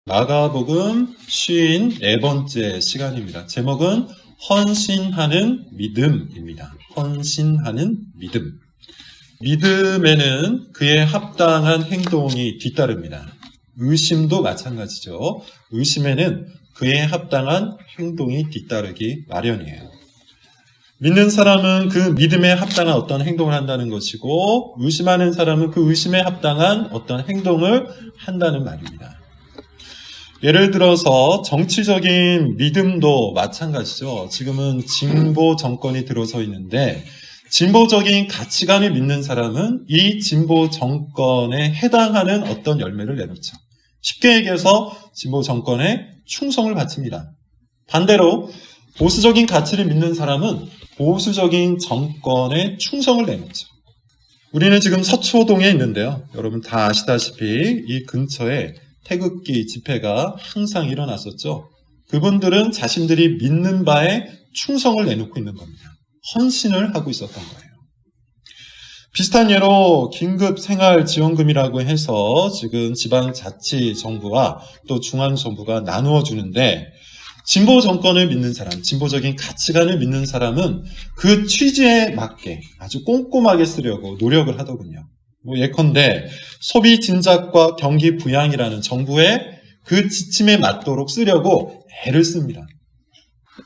마가복음 54번째 시간입니다. 제목은 헌신하는 믿음입니다. 헌신하는 믿음. 믿음에는 그에 합당한 행동이 뒤따릅니다. 의심도 마찬가지죠. 의심에는 그에 합당한 행동이 뒤따르기 마련이에요. 믿는 사람은 그 믿음에 합당한 어떤 행동을 한다는 것이고, 의심하는 사람은 그 의심에 합당한 어떤 행동을 한다는 말입니다. 예를 들어서 정치적인 믿음도 마찬가지죠. 지금은 진보 정권이 들어서 있는데, 진보적인 가치관을 믿는 사람은 이 진보 정권에 해당하는 어떤 열매를 내놓죠. 쉽게 얘기해서 진보 정권에 충성을 바칩니다. 반대로 보수적인 가치를 믿는 사람은 보수적인 정권에 충성을 내놓죠. 우리는 지금 서초동에 있는데요. 여러분 다 아시다시피 이 근처에 태극기 집회가 항상 일어났었죠. 그분들은 자신들이 믿는 바에 충성을 내놓고 있는 겁니다. 헌신을 하고 있었던 거예요. 비슷한 예로 긴급생활지원금이라고 해서 지금 지방자치정부와 또 중앙정부가 나누어 주는데, 진보 정권을 믿는 사람, 진보적인 가치관을 믿는 사람은 그 취지에 맞게 아주 꼼꼼하게 쓰려고 노력을 하더군요. 예컨대 소비 진작과 경기 부양이라는 정부의 그 지침에 맞도록 쓰려고 애를 씁니다.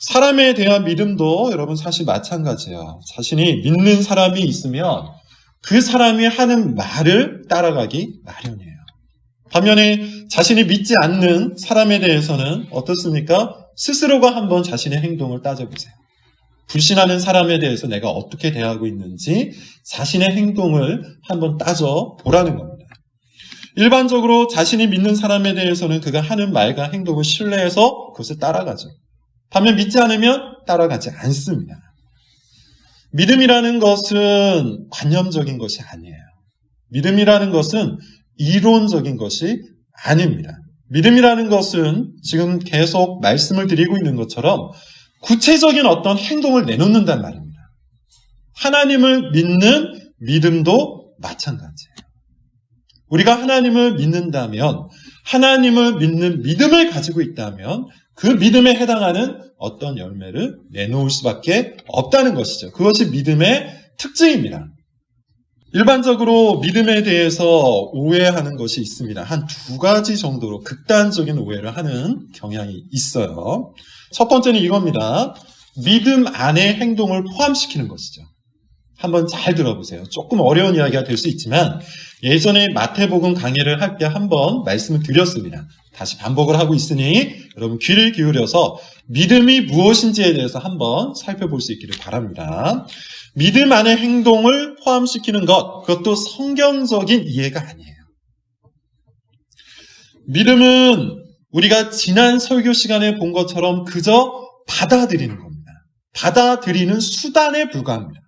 사람에 대한 믿음도 여러분 사실 마찬가지예요. 자신이 믿는 사람이 있으면 그 사람이 하는 말을 따라가기 마련이에요. 반면에 자신이 믿지 않는 사람에 대해서는 어떻습니까? 스스로가 한번 자신의 행동을 따져보세요. 불신하는 사람에 대해서 내가 어떻게 대하고 있는지 자신의 행동을 한번 따져보라는 겁니다. 일반적으로 자신이 믿는 사람에 대해서는 그가 하는 말과 행동을 신뢰해서 그것을 따라가죠. 반면 믿지 않으면 따라가지 않습니다. 믿음이라는 것은 관념적인 것이 아니에요. 믿음이라는 것은 이론적인 것이 아닙니다. 믿음이라는 것은 지금 계속 말씀을 드리고 있는 것처럼 구체적인 어떤 행동을 내놓는단 말입니다. 하나님을 믿는 믿음도 마찬가지예요. 우리가 하나님을 믿는다면, 하나님을 믿는 믿음을 가지고 있다면 그 믿음에 해당하는 어떤 열매를 내놓을 수밖에 없다는 것이죠. 그것이 믿음의 특징입니다. 일반적으로 믿음에 대해서 오해하는 것이 있습니다. 한 두 가지 정도로 극단적인 오해를 하는 경향이 있어요. 첫 번째는 이겁니다. 믿음 안에 행동을 포함시키는 것이죠. 한번 잘 들어보세요. 조금 어려운 이야기가 될 수 있지만 예전에 마태복음 강의를 할 때 한번 말씀을 드렸습니다. 다시 반복을 하고 있으니 여러분 귀를 기울여서 믿음이 무엇인지에 대해서 한번 살펴볼 수 있기를 바랍니다. 믿음 안에 행동을 포함시키는 것, 그것도 성경적인 이해가 아니에요. 믿음은 우리가 지난 설교 시간에 본 것처럼 그저 받아들이는 겁니다. 받아들이는 수단에 불과합니다.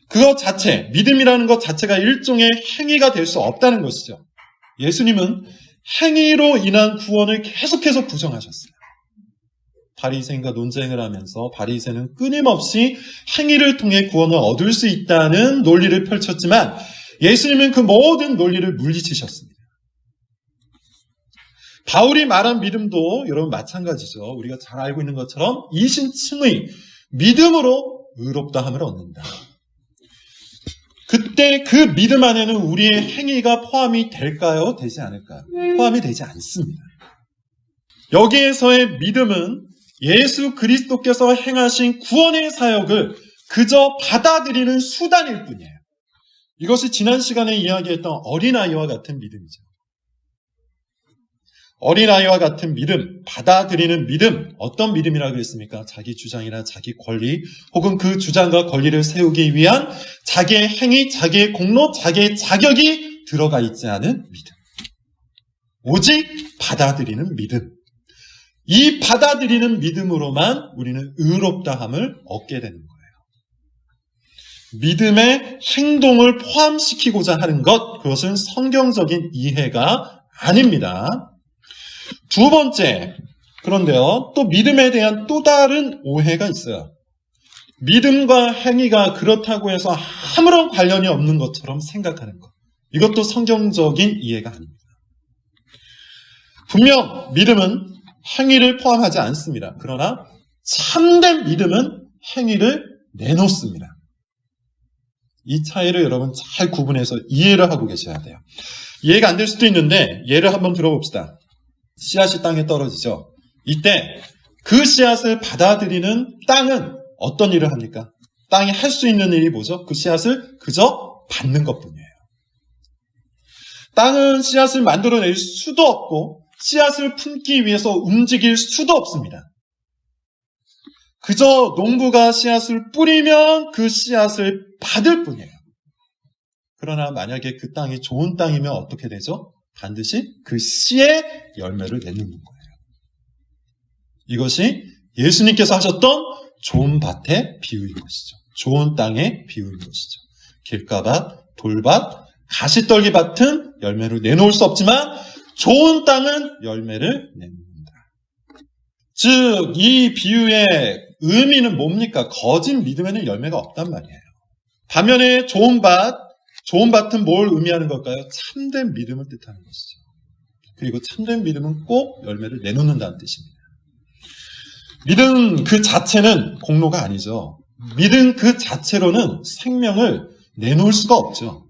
그것 자체, 믿음이라는 것 자체가 일종의 행위가 될 수 없다는 것이죠. 예수님은 행위로 인한 구원을 계속해서 부정하셨어요. 바리새인과 논쟁을 하면서 바리새는 끊임없이 행위를 통해 구원을 얻을 수 있다는 논리를 펼쳤지만 예수님은 그 모든 논리를 물리치셨습니다. 바울이 말한 믿음도 여러분 마찬가지죠. 우리가 잘 알고 있는 것처럼 이신칭의 믿음으로 의롭다함을 얻는다. 그때 그 믿음 안에는 우리의 행위가 포함이 될까요? 되지 않을까요? 포함이 되지 않습니다. 여기에서의 믿음은 예수 그리스도께서 행하신 구원의 사역을 그저 받아들이는 수단일 뿐이에요. 이것이 지난 시간에 이야기했던 어린아이와 같은 믿음이죠. 어린아이와 같은 믿음, 받아들이는 믿음, 어떤 믿음이라고 그랬습니까? 자기 주장이나 자기 권리, 혹은 그 주장과 권리를 세우기 위한 자기의 행위, 자기의 공로, 자기의 자격이 들어가 있지 않은 믿음. 오직 받아들이는 믿음. 이 받아들이는 믿음으로만 우리는 의롭다함을 얻게 되는 거예요. 믿음의 행동을 포함시키고자 하는 것, 그것은 성경적인 이해가 아닙니다. 두 번째, 그런데요, 또 믿음에 대한 또 다른 오해가 있어요. 믿음과 행위가 그렇다고 해서 아무런 관련이 없는 것처럼 생각하는 것. 이것도 성경적인 이해가 아닙니다. 분명 믿음은 행위를 포함하지 않습니다. 그러나 참된 믿음은 행위를 내놓습니다. 이 차이를 여러분 잘 구분해서 이해를 하고 계셔야 돼요. 이해가 안 될 수도 있는데 예를 한번 들어봅시다. 씨앗이 땅에 떨어지죠. 이때 그 씨앗을 받아들이는 땅은 어떤 일을 합니까? 땅이 할 수 있는 일이 뭐죠? 그 씨앗을 그저 받는 것뿐이에요. 땅은 씨앗을 만들어낼 수도 없고 씨앗을 품기 위해서 움직일 수도 없습니다. 그저 농부가 씨앗을 뿌리면 그 씨앗을 받을 뿐이에요. 그러나 만약에 그 땅이 좋은 땅이면 어떻게 되죠? 반드시 그 씨의 열매를 내놓는 거예요. 이것이 예수님께서 하셨던 좋은 밭의 비유인 것이죠. 좋은 땅의 비유인 것이죠. 길가밭, 돌밭, 가시떨기 밭은 열매를 내놓을 수 없지만 좋은 땅은 열매를 내놓는다. 즉, 이 비유의 의미는 뭡니까? 거짓 믿음에는 열매가 없단 말이에요. 반면에 좋은 밭은 뭘 의미하는 걸까요? 참된 믿음을 뜻하는 것이죠. 그리고 참된 믿음은 꼭 열매를 내놓는다는 뜻입니다. 믿음 그 자체는 공로가 아니죠. 믿음 그 자체로는 생명을 내놓을 수가 없죠.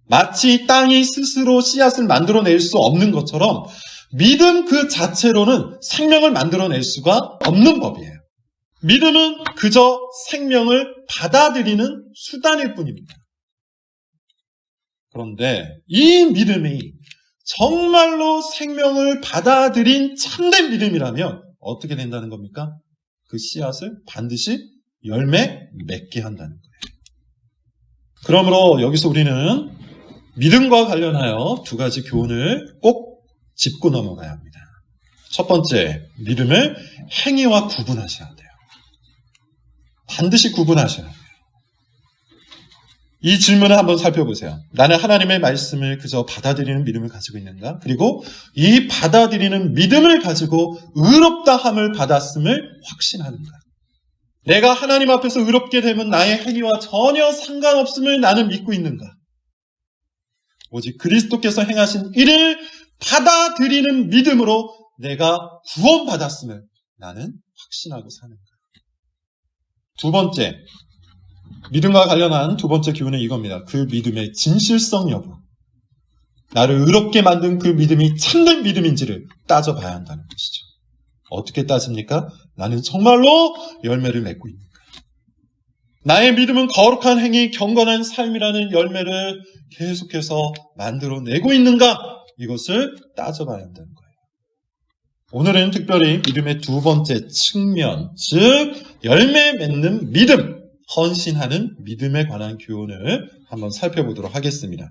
마치 땅이 스스로 씨앗을 만들어낼 수 없는 것처럼 믿음 그 자체로는 생명을 만들어낼 수가 없는 법이에요. 믿음은 그저 생명을 받아들이는 수단일 뿐입니다. 그런데 이 믿음이 정말로 생명을 받아들인 참된 믿음이라면 어떻게 된다는 겁니까? 그 씨앗을 반드시 열매 맺게 한다는 거예요. 그러므로 여기서 우리는 믿음과 관련하여 두 가지 교훈을 꼭 짚고 넘어가야 합니다. 첫 번째, 믿음을 행위와 구분하셔야 돼요. 반드시 구분하셔야 돼요. 이 질문을 한번 살펴보세요. 나는 하나님의 말씀을 그저 받아들이는 믿음을 가지고 있는가? 그리고 이 받아들이는 믿음을 가지고 의롭다함을 받았음을 확신하는가? 내가 하나님 앞에서 의롭게 되면 나의 행위와 전혀 상관없음을 나는 믿고 있는가? 오직 그리스도께서 행하신 일을 받아들이는 믿음으로 내가 구원받았음을 나는 확신하고 사는가? 두 번째, 믿음과 관련한 두 번째 교훈은 이겁니다. 그 믿음의 진실성 여부. 나를 의롭게 만든 그 믿음이 참된 믿음인지를 따져봐야 한다는 것이죠. 어떻게 따집니까? 나는 정말로 열매를 맺고 있는가? 나의 믿음은 거룩한 행위, 경건한 삶이라는 열매를 계속해서 만들어내고 있는가? 이것을 따져봐야 한다는 거예요. 오늘은 특별히 믿음의 두 번째 측면, 즉 열매 맺는 믿음, 헌신하는 믿음에 관한 교훈을 한번 살펴보도록 하겠습니다.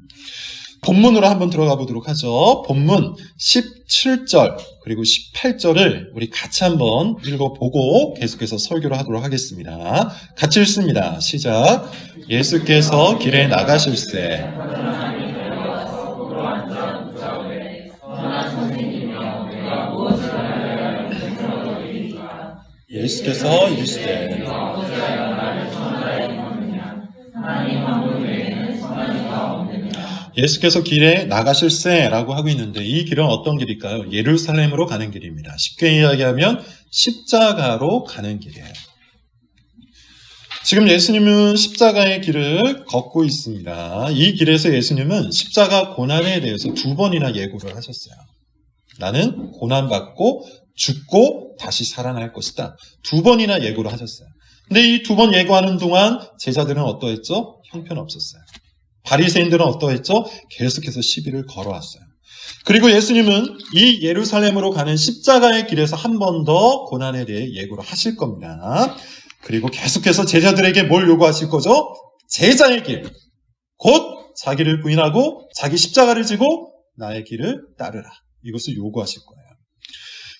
본문으로 한번 들어가 보도록 하죠. 본문 17절 그리고 18절을 우리 같이 한번 읽어보고 계속해서 설교를 하도록 하겠습니다. 같이 읽습니다. 시작. 예수께서 길에 나가실새 예수께서 이르시되 예수께서 길에 나가실새라고 하고 있는데 이 길은 어떤 길일까요? 예루살렘으로 가는 길입니다. 쉽게 이야기하면 십자가로 가는 길이에요. 지금 예수님은 십자가의 길을 걷고 있습니다. 이 길에서 예수님은 십자가 고난에 대해서 두 번이나 예고를 하셨어요. 나는 고난받고 죽고 다시 살아날 것이다. 두 번이나 예고를 하셨어요. 근데 이 두 번 예고하는 동안 제자들은 어떠했죠? 형편없었어요. 바리새인들은 어떠했죠? 계속해서 시비를 걸어왔어요. 그리고 예수님은 이 예루살렘으로 가는 십자가의 길에서 한 번 더 고난에 대해 예고를 하실 겁니다. 그리고 계속해서 제자들에게 뭘 요구하실 거죠? 제자의 길. 곧 자기를 부인하고 자기 십자가를 지고 나의 길을 따르라. 이것을 요구하실 거예요.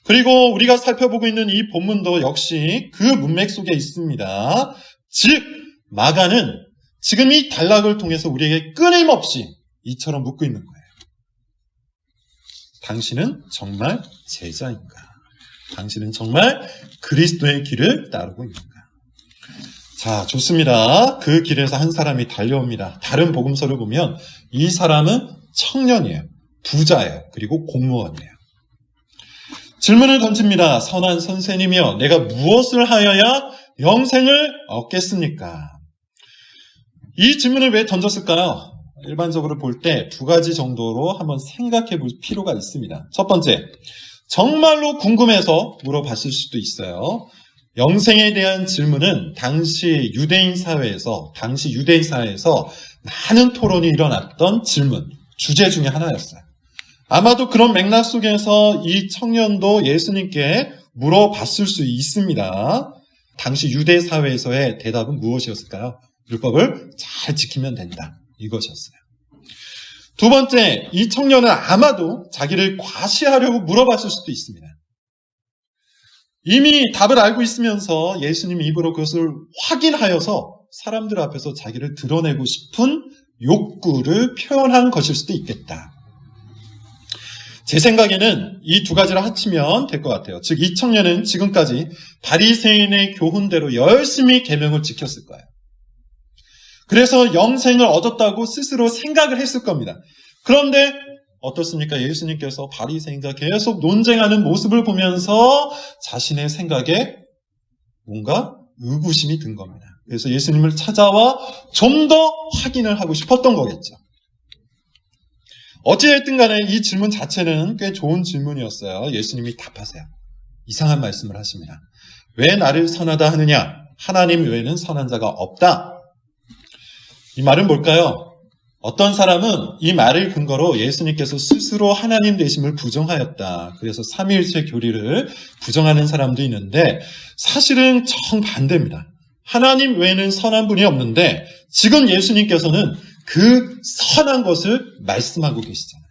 그리고 우리가 살펴보고 있는 이 본문도 역시 그 문맥 속에 있습니다. 즉 마가는 지금 이 단락을 통해서 우리에게 끊임없이 이처럼 묻고 있는 거예요. 당신은 정말 제자인가? 당신은 정말 그리스도의 길을 따르고 있는가? 자, 좋습니다. 그 길에서 한 사람이 달려옵니다. 다른 복음서를 보면 이 사람은 청년이에요. 부자예요. 그리고 공무원이에요. 질문을 던집니다. 선한 선생님이여, 내가 무엇을 하여야 영생을 얻겠습니까? 이 질문을 왜 던졌을까요? 일반적으로 볼 때 두 가지 정도로 한번 생각해 볼 필요가 있습니다. 첫 번째, 정말로 궁금해서 물어봤을 수도 있어요. 영생에 대한 질문은 당시 유대인 사회에서 많은 토론이 일어났던 질문, 주제 중에 하나였어요. 아마도 그런 맥락 속에서 이 청년도 예수님께 물어봤을 수 있습니다. 당시 유대 사회에서의 대답은 무엇이었을까요? 율법을 잘 지키면 된다. 이것이었어요. 두 번째, 이 청년은 아마도 자기를 과시하려고 물어봤을 수도 있습니다. 이미 답을 알고 있으면서 예수님 입으로 그것을 확인하여서 사람들 앞에서 자기를 드러내고 싶은 욕구를 표현한 것일 수도 있겠다. 제 생각에는 이 두 가지를 합치면 될 것 같아요. 즉, 이 청년은 지금까지 바리새인의 교훈대로 열심히 계명을 지켰을 거예요. 그래서 영생을 얻었다고 스스로 생각을 했을 겁니다. 그런데 어떻습니까? 예수님께서 바리새인과 계속 논쟁하는 모습을 보면서 자신의 생각에 뭔가 의구심이 든 겁니다. 그래서 예수님을 찾아와 좀 더 확인을 하고 싶었던 거겠죠. 어찌됐든 간에 이 질문 자체는 꽤 좋은 질문이었어요. 예수님이 답하세요. 이상한 말씀을 하십니다. 왜 나를 선하다 하느냐? 하나님 외에는 선한 자가 없다. 이 말은 뭘까요? 어떤 사람은 이 말을 근거로 예수님께서 스스로 하나님 되심을 부정하였다. 그래서 삼위일체 교리를 부정하는 사람도 있는데 사실은 정반대입니다. 하나님 외에는 선한 분이 없는데 지금 예수님께서는 그 선한 것을 말씀하고 계시잖아요.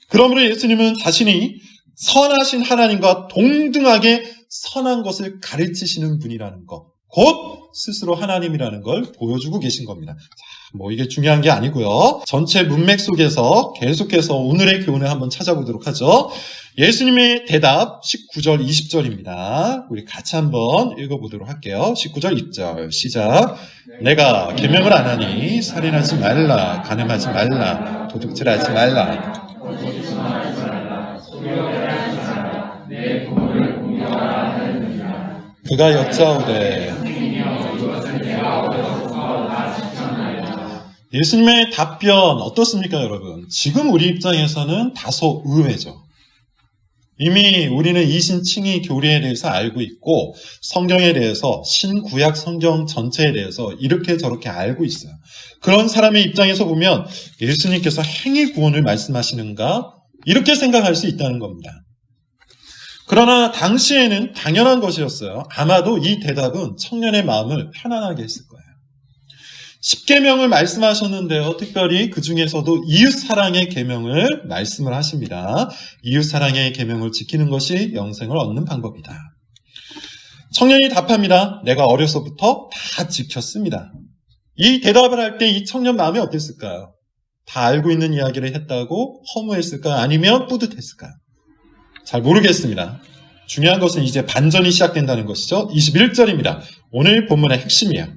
그러므로 예수님은 자신이 선하신 하나님과 동등하게 선한 것을 가르치시는 분이라는 것, 곧 스스로 하나님이라는 걸 보여주고 계신 겁니다. 자, 이게 중요한 게 아니고요. 전체 문맥 속에서 계속해서 오늘의 교훈을 한번 찾아보도록 하죠. 예수님의 대답 19절, 20절입니다. 우리 같이 한번 읽어보도록 할게요. 19절, 20절 시작. 내가 계명을 안 하니 살인하지 말라, 간음하지 말라, 도둑질하지 말라. 그가 여짜오되 예수님의 답변 어떻습니까, 여러분? 지금 우리 입장에서는 다소 의외죠. 이미 우리는 이신칭의 교리에 대해서 알고 있고 성경에 대해서 신구약 성경 전체에 대해서 이렇게 저렇게 알고 있어요. 그런 사람의 입장에서 보면 예수님께서 행위 구원을 말씀하시는가? 이렇게 생각할 수 있다는 겁니다. 그러나 당시에는 당연한 것이었어요. 아마도 이 대답은 청년의 마음을 편안하게 했을 거예요. 십계명을 말씀하셨는데요. 특별히 그 중에서도 이웃사랑의 계명을 말씀을 하십니다. 이웃사랑의 계명을 지키는 것이 영생을 얻는 방법이다. 청년이 답합니다. 내가 어려서부터 다 지켰습니다. 이 대답을 할 때 이 청년 마음이 어땠을까요? 다 알고 있는 이야기를 했다고 허무했을까요? 아니면 뿌듯했을까요? 잘 모르겠습니다. 중요한 것은 이제 반전이 시작된다는 것이죠. 21절입니다. 오늘 본문의 핵심이에요.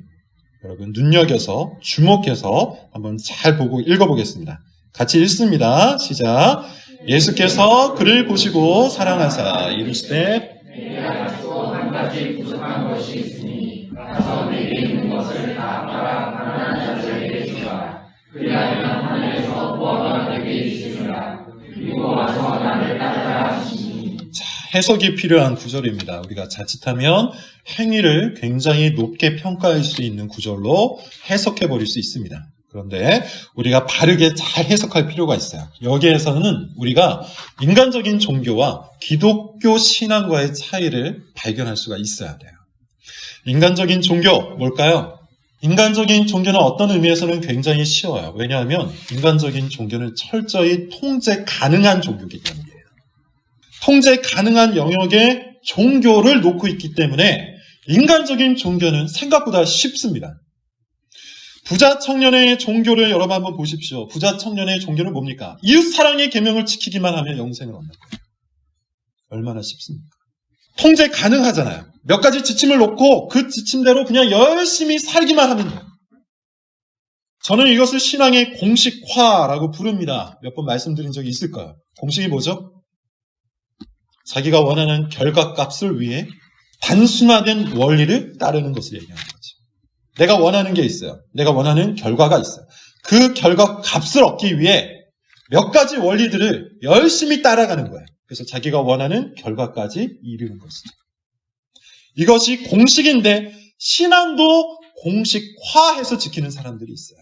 여러분 눈여겨서 주목해서 한번 잘 보고 읽어보겠습니다. 같이 읽습니다. 시작. 예수께서 그를 보시고 사랑하사 이르시되 내가 아직도 한 가지 부족한 것이 있으니 가서 내게 있는 것을 다 팔아 가난한 자들에게 주라. 그리하면 하늘에서 보화가 내게 있으리라. 그리고 와서 나를 따르라 하시니. 해석이 필요한 구절입니다. 우리가 자칫하면 행위를 굉장히 높게 평가할 수 있는 구절로 해석해버릴 수 있습니다. 그런데 우리가 바르게 잘 해석할 필요가 있어요. 여기에서는 우리가 인간적인 종교와 기독교 신앙과의 차이를 발견할 수가 있어야 돼요. 인간적인 종교 뭘까요? 인간적인 종교는 어떤 의미에서는 굉장히 쉬워요. 왜냐하면 인간적인 종교는 철저히 통제 가능한 종교이기 때문이에요. 통제 가능한 영역에 종교를 놓고 있기 때문에 인간적인 종교는 생각보다 쉽습니다. 부자 청년의 종교를 여러분 한번 보십시오. 부자 청년의 종교는 뭡니까? 이웃사랑의 계명을 지키기만 하면 영생을 얻는 거예요. 얼마나 쉽습니까? 통제 가능하잖아요. 몇 가지 지침을 놓고 그 지침대로 그냥 열심히 살기만 하면 돼요. 저는 이것을 신앙의 공식화라고 부릅니다. 몇 번 말씀드린 적이 있을 거예요. 공식이 뭐죠? 자기가 원하는 결과값을 위해 단순화된 원리를 따르는 것을 얘기하는 거죠. 내가 원하는 게 있어요. 내가 원하는 결과가 있어요. 그 결과값을 얻기 위해 몇 가지 원리들을 열심히 따라가는 거예요. 그래서 자기가 원하는 결과까지 이루는 것이죠. 이것이 공식인데 신앙도 공식화해서 지키는 사람들이 있어요.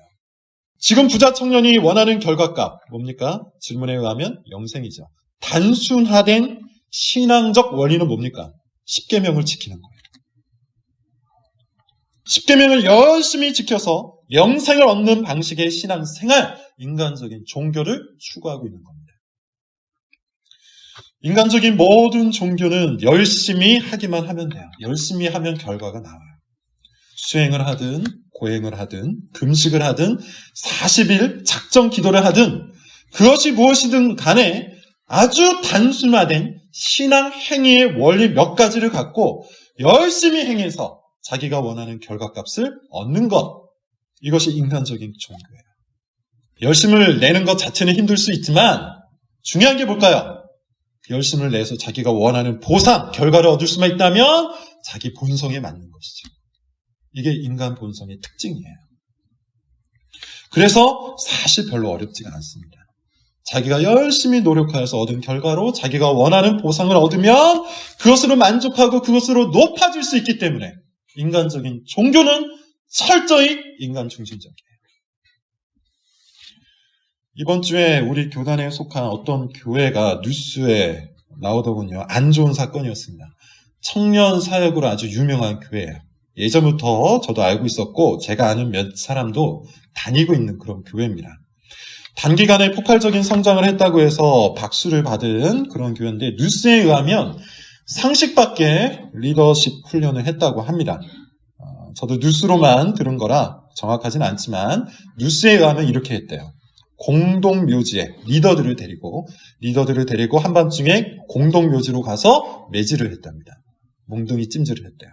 지금 부자 청년이 원하는 결과값 뭡니까? 질문에 의하면 영생이죠. 단순화된 신앙적 원리는 뭡니까? 십계명을 지키는 거예요. 십계명을 열심히 지켜서 영생을 얻는 방식의 신앙생활, 인간적인 종교를 추구하고 있는 겁니다. 인간적인 모든 종교는 열심히 하기만 하면 돼요. 열심히 하면 결과가 나와요. 수행을 하든 고행을 하든 금식을 하든 40일 작정 기도를 하든 그것이 무엇이든 간에 아주 단순화된 신앙 행위의 원리 몇 가지를 갖고 열심히 행해서 자기가 원하는 결과값을 얻는 것, 이것이 인간적인 종교예요. 열심을 내는 것 자체는 힘들 수 있지만 중요한 게 뭘까요? 열심을 내서 자기가 원하는 보상, 결과를 얻을 수만 있다면 자기 본성에 맞는 것이죠. 이게 인간 본성의 특징이에요. 그래서 사실 별로 어렵지가 않습니다. 자기가 열심히 노력하여서 얻은 결과로 자기가 원하는 보상을 얻으면 그것으로 만족하고 그것으로 높아질 수 있기 때문에 인간적인 종교는 철저히 인간 중심적이에요. 이번 주에 우리 교단에 속한 어떤 교회가 뉴스에 나오더군요. 안 좋은 사건이었습니다. 청년 사역으로 아주 유명한 교회예요. 예전부터 저도 알고 있었고 제가 아는 몇 사람도 다니고 있는 그런 교회입니다. 단기간에 폭발적인 성장을 했다고 해서 박수를 받은 그런 교회인데 뉴스에 의하면 상식 밖의 리더십 훈련을 했다고 합니다. 저도 뉴스로만 들은 거라 정확하진 않지만 뉴스에 의하면 이렇게 했대요. 공동묘지에 리더들을 데리고 한밤중에 공동묘지로 가서 매질을 했답니다. 몽둥이 찜질을 했대요.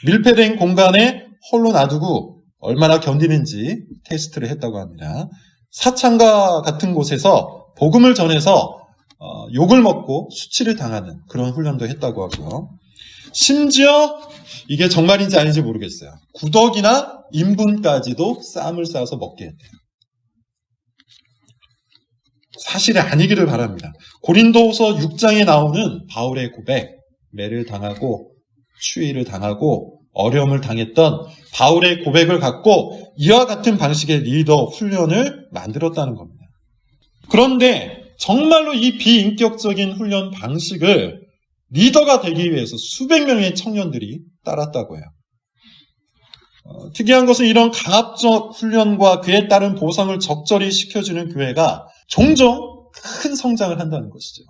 밀폐된 공간에 홀로 놔두고 얼마나 견디는지 테스트를 했다고 합니다. 사창가 같은 곳에서 복음을 전해서 욕을 먹고 수치를 당하는 그런 훈련도 했다고 하고요. 심지어 이게 정말인지 아닌지 모르겠어요. 구덕이나 인분까지도 쌈을 싸서 먹게 했대요. 사실이 아니기를 바랍니다. 고린도후서 6장에 나오는 바울의 고백, 매를 당하고 추위를 당하고 어려움을 당했던 바울의 고백을 갖고 이와 같은 방식의 리더 훈련을 만들었다는 겁니다. 그런데 정말로 이 비인격적인 훈련 방식을 리더가 되기 위해서 수백 명의 청년들이 따랐다고 해요. 특이한 것은 이런 강압적 훈련과 그에 따른 보상을 적절히 시켜주는 교회가 종종 큰 성장을 한다는 것이죠.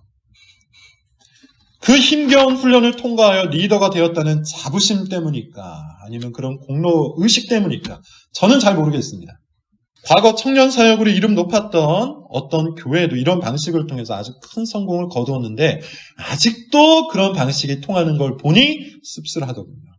그 힘겨운 훈련을 통과하여 리더가 되었다는 자부심 때문일까? 아니면 그런 공로의식 때문일까? 저는 잘 모르겠습니다. 과거 청년 사역으로 이름 높았던 어떤 교회도 이런 방식을 통해서 아주 큰 성공을 거두었는데 아직도 그런 방식이 통하는 걸 보니 씁쓸하더군요.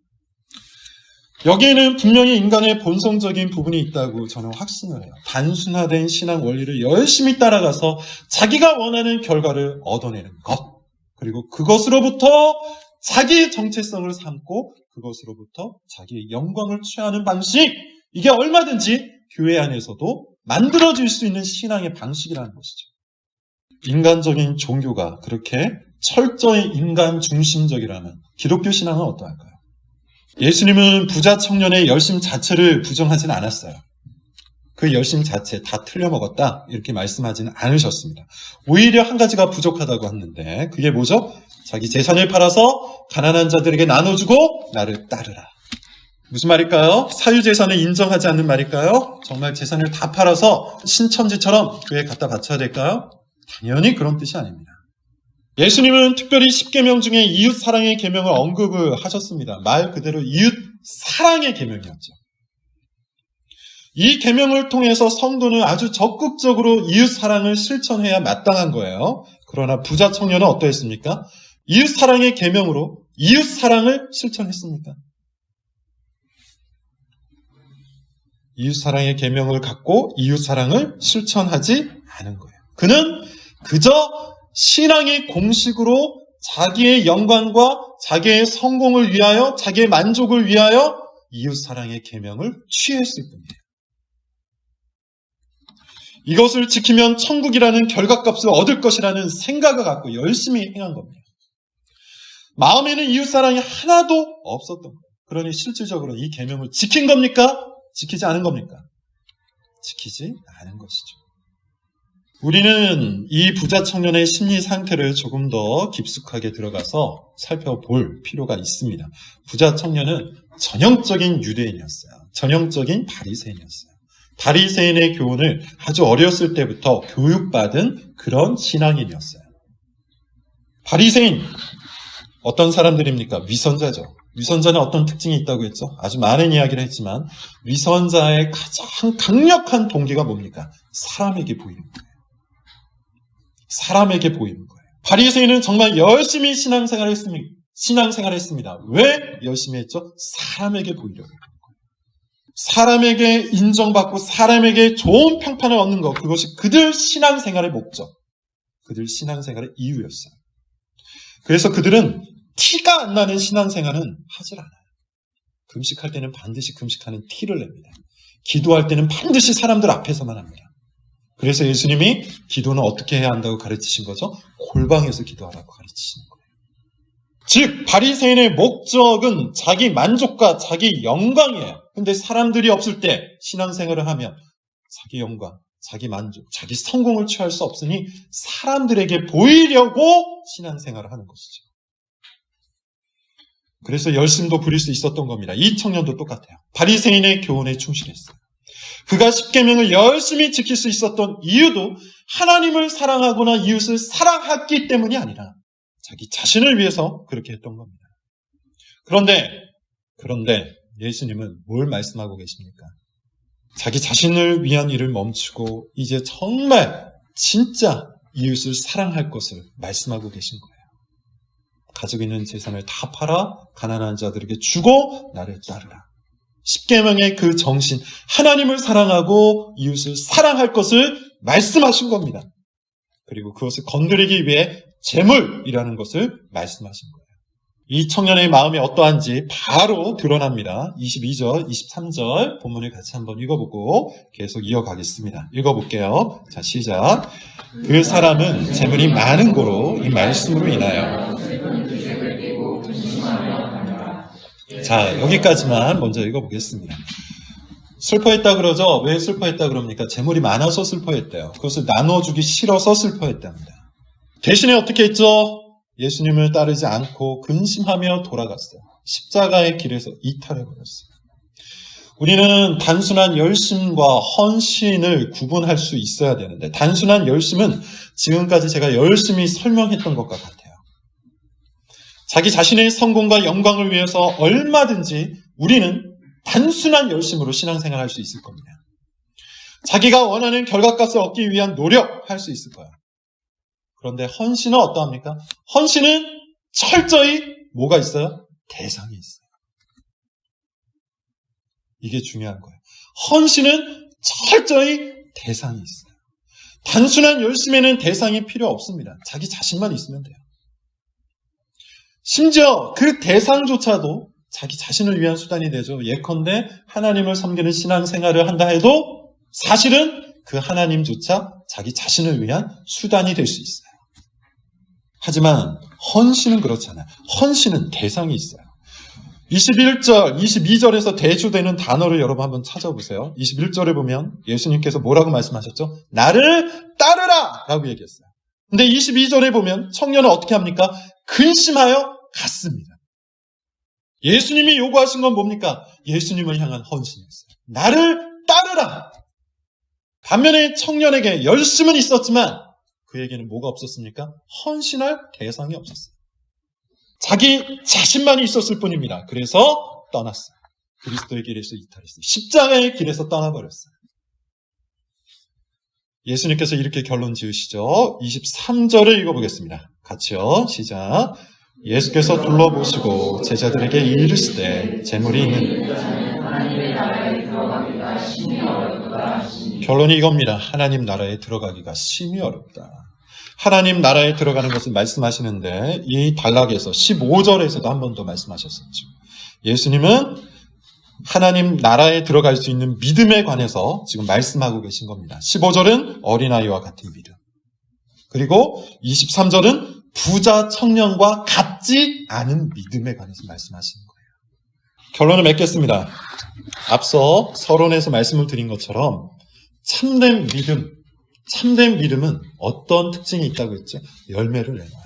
여기에는 분명히 인간의 본성적인 부분이 있다고 저는 확신을 해요. 단순화된 신앙 원리를 열심히 따라가서 자기가 원하는 결과를 얻어내는 것. 그리고 그것으로부터 자기의 정체성을 삼고 그것으로부터 자기의 영광을 취하는 방식. 이게 얼마든지 교회 안에서도 만들어질 수 있는 신앙의 방식이라는 것이죠. 인간적인 종교가 그렇게 철저히 인간 중심적이라면 기독교 신앙은 어떠할까요? 예수님은 부자 청년의 열심 자체를 부정하지는 않았어요. 그 열심 자체 다 틀려먹었다 이렇게 말씀하지는 않으셨습니다. 오히려 한 가지가 부족하다고 했는데 그게 뭐죠? 자기 재산을 팔아서 가난한 자들에게 나눠주고 나를 따르라. 무슨 말일까요? 사유재산을 인정하지 않는 말일까요? 정말 재산을 다 팔아서 신천지처럼 교회에 갖다 바쳐야 될까요? 당연히 그런 뜻이 아닙니다. 예수님은 특별히 10계명 중에 이웃 사랑의 계명을 언급을 하셨습니다. 말 그대로 이웃 사랑의 계명이었죠. 이 계명을 통해서 성도는 아주 적극적으로 이웃 사랑을 실천해야 마땅한 거예요. 그러나 부자 청년은 어떠했습니까? 이웃 사랑의 계명으로 이웃 사랑을 실천했습니까? 이웃 사랑의 계명을 갖고 이웃 사랑을 실천하지 않은 거예요. 그는 그저 신앙의 공식으로 자기의 영광과 자기의 성공을 위하여, 자기의 만족을 위하여 이웃사랑의 계명을 취했을 뿐이에요. 이것을 지키면 천국이라는 결과값을 얻을 것이라는 생각을 갖고 열심히 행한 겁니다. 마음에는 이웃사랑이 하나도 없었던 거예요. 그러니 실질적으로 이 계명을 지킨 겁니까? 지키지 않은 겁니까? 지키지 않은 것이죠. 우리는 이 부자 청년의 심리 상태를 조금 더 깊숙하게 들어가서 살펴볼 필요가 있습니다. 부자 청년은 전형적인 유대인이었어요. 전형적인 바리새인이었어요. 바리새인의 교훈을 아주 어렸을 때부터 교육받은 그런 신앙인이었어요. 바리새인, 어떤 사람들입니까? 위선자죠. 위선자는 어떤 특징이 있다고 했죠? 아주 많은 이야기를 했지만 위선자의 가장 강력한 동기가 뭡니까? 사람에게 보이는 거예요. 사람에게 보이는 거예요. 바리새인은 정말 열심히 신앙생활을 했습니다. 왜 열심히 했죠? 사람에게 보이려고. 사람에게 인정받고 사람에게 좋은 평판을 얻는 것, 그것이 그들 신앙생활의 목적, 그들 신앙생활의 이유였어요. 그래서 그들은 티가 안 나는 신앙생활은 하질 않아요. 금식할 때는 반드시 금식하는 티를 냅니다. 기도할 때는 반드시 사람들 앞에서만 합니다. 그래서 예수님이 기도는 어떻게 해야 한다고 가르치신 거죠? 골방에서 기도하라고 가르치시는 거예요. 즉 바리새인의 목적은 자기 만족과 자기 영광이에요. 근데 사람들이 없을 때 신앙생활을 하면 자기 영광, 자기 만족, 자기 성공을 취할 수 없으니 사람들에게 보이려고 신앙생활을 하는 것이죠. 그래서 열심도 부릴 수 있었던 겁니다. 이 청년도 똑같아요. 바리새인의 교훈에 충실했어요. 그가 십계명을 열심히 지킬 수 있었던 이유도 하나님을 사랑하거나 이웃을 사랑했기 때문이 아니라 자기 자신을 위해서 그렇게 했던 겁니다. 그런데 예수님은 뭘 말씀하고 계십니까? 자기 자신을 위한 일을 멈추고 이제 정말 진짜 이웃을 사랑할 것을 말씀하고 계신 거예요. 가지고 있는 재산을 다 팔아 가난한 자들에게 주고 나를 따르라. 십계명의 그 정신, 하나님을 사랑하고 이웃을 사랑할 것을 말씀하신 겁니다. 그리고 그것을 건드리기 위해 재물이라는 것을 말씀하신 거예요. 이 청년의 마음이 어떠한지 바로 드러납니다. 22절, 23절 본문을 같이 한번 읽어보고 계속 이어가겠습니다. 읽어볼게요. 자, 시작. 그 사람은 재물이 많은 고로 이 말씀으로 인하여. 자, 여기까지만 먼저 읽어보겠습니다. 슬퍼했다 그러죠? 왜 슬퍼했다 그럽니까? 재물이 많아서 슬퍼했대요. 그것을 나눠주기 싫어서 슬퍼했답니다. 대신에 어떻게 했죠? 예수님을 따르지 않고 근심하며 돌아갔어요. 십자가의 길에서 이탈해버렸어요. 우리는 단순한 열심과 헌신을 구분할 수 있어야 되는데 단순한 열심은 지금까지 제가 열심히 설명했던 것과 같아요. 자기 자신의 성공과 영광을 위해서 얼마든지 우리는 단순한 열심으로 신앙생활할 수 있을 겁니다. 자기가 원하는 결과값을 얻기 위한 노력할 수 있을 거예요. 그런데 헌신은 어떠합니까? 헌신은 철저히 뭐가 있어요? 대상이 있어요. 이게 중요한 거예요. 헌신은 철저히 대상이 있어요. 단순한 열심에는 대상이 필요 없습니다. 자기 자신만 있으면 돼요. 심지어 그 대상조차도 자기 자신을 위한 수단이 되죠. 예컨대 하나님을 섬기는 신앙생활을 한다 해도 사실은 그 하나님조차 자기 자신을 위한 수단이 될 수 있어요. 하지만 헌신은 그렇지 않아요. 헌신은 대상이 있어요. 21절, 22절에서 대조되는 단어를 여러분 한번 찾아보세요. 21절에 보면 예수님께서 뭐라고 말씀하셨죠? 나를 따르라! 라고 얘기했어요. 근데 22절에 보면 청년은 어떻게 합니까? 근심하여 갔습니다. 예수님이 요구하신 건 뭡니까? 예수님을 향한 헌신이었어요. 나를 따르라! 반면에 청년에게 열심은 있었지만 그에게는 뭐가 없었습니까? 헌신할 대상이 없었어요. 자기 자신만이 있었을 뿐입니다. 그래서 떠났어요. 그리스도의 길에서 이탈했어요. 십자가의 길에서 떠나버렸어요. 예수님께서 이렇게 결론 지으시죠. 23절을 읽어보겠습니다. 같이요. 시작. 예수께서 둘러보시고 제자들에게 이르시되 재물이 있는 결론이 이겁니다. 하나님 나라에 들어가기가 심히 어렵다. 하나님 나라에 들어가는 것을 말씀하시는데 이 단락에서 15절에서도 한 번 더 말씀하셨었죠. 예수님은 하나님 나라에 들어갈 수 있는 믿음에 관해서 지금 말씀하고 계신 겁니다. 15절은 어린아이와 같은 믿음. 그리고 23절은 부자 청년과 같지 않은 믿음에 관해서 말씀하시는 거예요. 결론을 맺겠습니다. 앞서 서론에서 말씀을 드린 것처럼 참된 믿음은 어떤 특징이 있다고 했죠? 열매를 내놔요.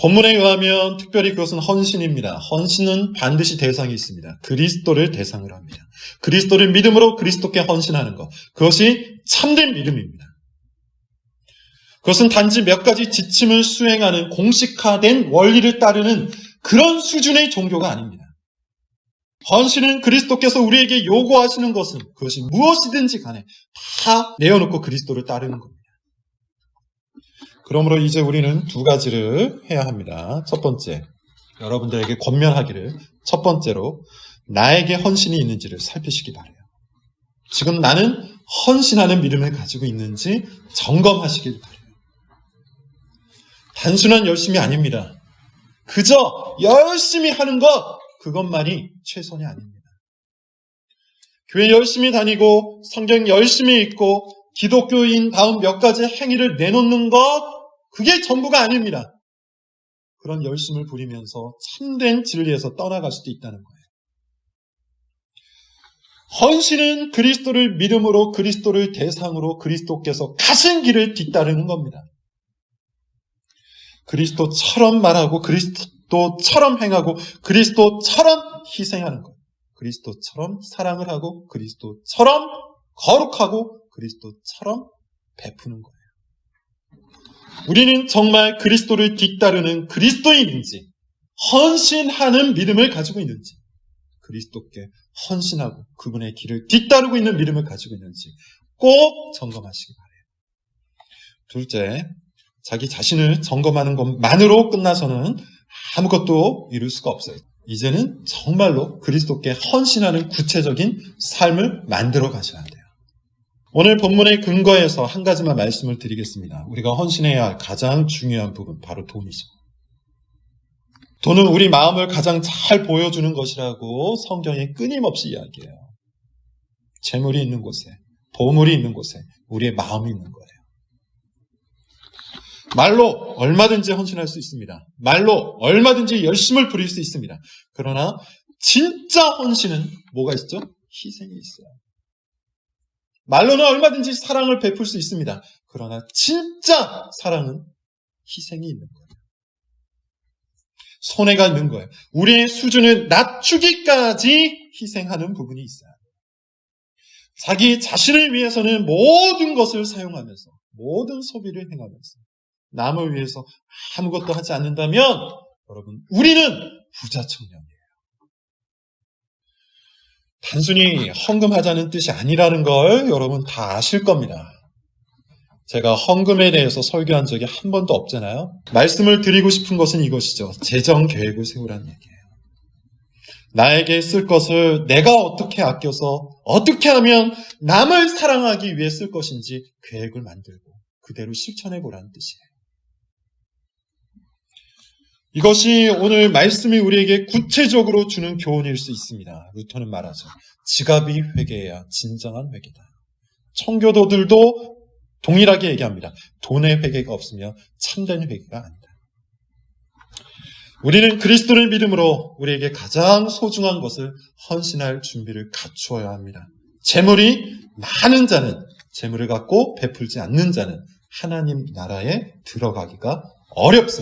본문에 의하면 특별히 그것은 헌신입니다. 헌신은 반드시 대상이 있습니다. 그리스도를 대상으로 합니다. 그리스도를 믿음으로 그리스도께 헌신하는 것. 그것이 참된 믿음입니다. 그것은 단지 몇 가지 지침을 수행하는 공식화된 원리를 따르는 그런 수준의 종교가 아닙니다. 헌신은 그리스도께서 우리에게 요구하시는 것은 그것이 무엇이든지 간에 다 내어놓고 그리스도를 따르는 겁니다. 그러므로 이제 우리는 두 가지를 해야 합니다. 첫 번째, 여러분들에게 권면하기를 첫 번째로 나에게 헌신이 있는지를 살피시기 바라요. 지금 나는 헌신하는 믿음을 가지고 있는지 점검하시길 바라요. 단순한 열심이 아닙니다. 그저 열심히 하는 것, 그것만이 최선이 아닙니다. 교회 열심히 다니고 성경 열심히 읽고 기독교인 다음 몇 가지 행위를 내놓는 것, 그게 전부가 아닙니다. 그런 열심을 부리면서 참된 진리에서 떠나갈 수도 있다는 거예요. 헌신은 그리스도를 믿음으로 그리스도를 대상으로 그리스도께서 가신 길을 뒤따르는 겁니다. 그리스도처럼 말하고 그리스도처럼 행하고 그리스도처럼 희생하는 것. 그리스도처럼 사랑을 하고 그리스도처럼 거룩하고 그리스도처럼 베푸는 거예요. 우리는 정말 그리스도를 뒤따르는 그리스도인인지 헌신하는 믿음을 가지고 있는지 그리스도께 헌신하고 그분의 길을 뒤따르고 있는 믿음을 가지고 있는지 꼭 점검하시기 바라요. 둘째, 자기 자신을 점검하는 것만으로 끝나서는 아무것도 이룰 수가 없어요. 이제는 정말로 그리스도께 헌신하는 구체적인 삶을 만들어 가셔야 돼요. 오늘 본문의 근거에서 한 가지만 말씀을 드리겠습니다. 우리가 헌신해야 할 가장 중요한 부분, 바로 돈이죠. 돈은 우리 마음을 가장 잘 보여주는 것이라고 성경에 끊임없이 이야기해요. 재물이 있는 곳에, 보물이 있는 곳에 우리의 마음이 있는 거예요. 말로 얼마든지 헌신할 수 있습니다. 말로 얼마든지 열심을 부릴 수 있습니다. 그러나 진짜 헌신은 뭐가 있죠? 희생이 있어요. 말로는 얼마든지 사랑을 베풀 수 있습니다. 그러나 진짜 사랑은 희생이 있는 거예요. 손해가 있는 거예요. 우리의 수준을 낮추기까지 희생하는 부분이 있어요. 자기 자신을 위해서는 모든 것을 사용하면서 모든 소비를 행하면서 남을 위해서 아무것도 하지 않는다면 여러분, 우리는 부자 청년이에요. 단순히 헌금하자는 뜻이 아니라는 걸 여러분 다 아실 겁니다. 제가 헌금에 대해서 설교한 적이 한 번도 없잖아요. 말씀을 드리고 싶은 것은 이것이죠. 재정 계획을 세우라는 얘기예요. 나에게 쓸 것을 내가 어떻게 아껴서 어떻게 하면 남을 사랑하기 위해 쓸 것인지 계획을 만들고 그대로 실천해 보라는 뜻이에요. 이것이 오늘 말씀이 우리에게 구체적으로 주는 교훈일 수 있습니다. 루터는 말하죠. 지갑이 회개해야 진정한 회개다. 청교도들도 동일하게 얘기합니다. 돈의 회개가 없으면 참된 회개가 아니다. 우리는 그리스도를 믿음으로 우리에게 가장 소중한 것을 헌신할 준비를 갖추어야 합니다. 재물이 많은 자는, 재물을 갖고 베풀지 않는 자는 하나님 나라에 들어가기가 어렵습니다.